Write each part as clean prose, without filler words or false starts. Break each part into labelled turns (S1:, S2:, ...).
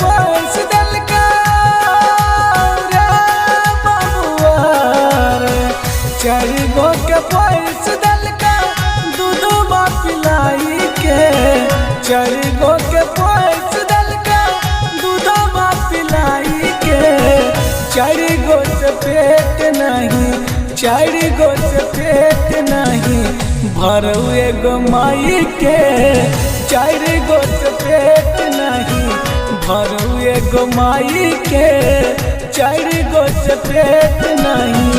S1: पैस दिल का रे बबुआ रे, 4 गो के पैस दिल का दूधवा पिलाई के, 4 गो के पैस दिल का दूधवा पिलाई के, 4 गो से पेट नहीं, 4 गो से पेट नहीं भरऊ एगो माई के, 4 गो से पेट नहीं भरऊ एगो माई के, 4 गो से पेट नहीं।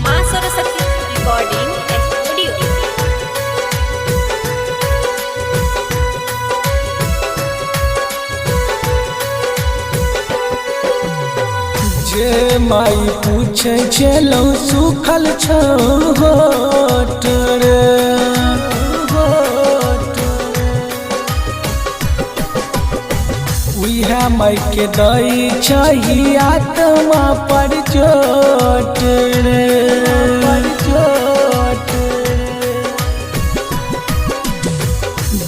S2: माँ सरस्वती रिकॉर्डिंग स्टूडियो।
S1: जे माई पूछे छलौ सुखल छोट रे, उहे माई के दई छही आत्मा पर चोट रे,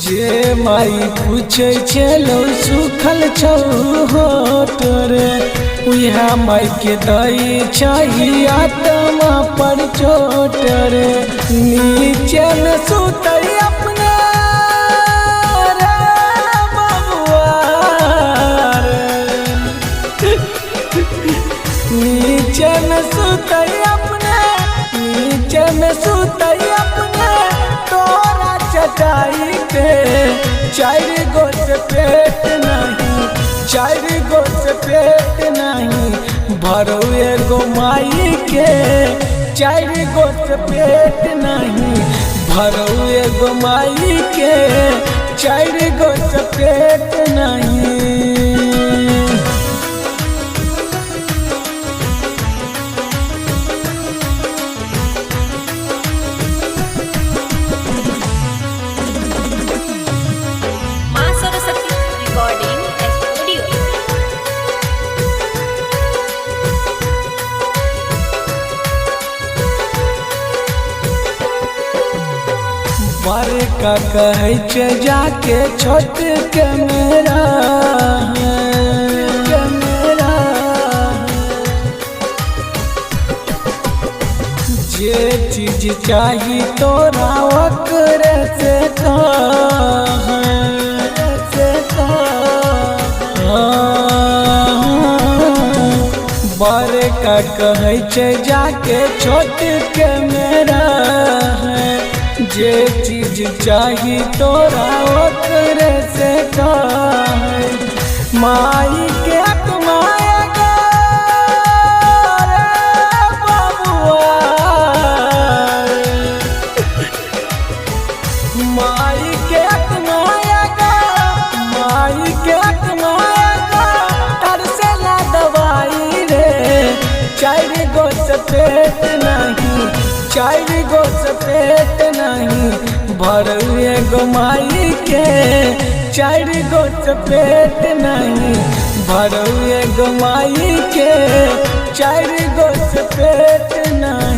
S1: जे माई पूछे छलौ सुखल छोट रे, उहे माई के दई छही आत्मा पर चोट रे, नीचे में सुतई अपने रे बबुआ रे, नीचे में सुतई अपने, नीचे में सुतई अपने तोरा चटाई पे, 4 गो से पेट नहीं, 4 गो से पेट नहीं भरऊ एगो माई के, 4 गो से पेट नहीं भरऊ एगो माई के, 4 गो से पेट नहीं।
S2: माँ सरस्वती रिकॉर्डिंग स्टूडियो।
S1: बड़का कहै छै जाके छोट के मेरा जे चीज चाही तोरा ओकरे से कह, बड़का कहै छै जाके छोट के मेरा, जे चीज चाही तोरा ओकरे से कह, माई के कमाएगा रे बबुआ, माई के कमाएगा, माई के कमाएगा तर से ला दवाई रे, 4 गो से पेट नहीं, 4 गो से पेट नहीं भरऊ एगो माई के, 4 गो से पेट नहीं भरऊ एगो माई के, 4 गो से पेट नहीं।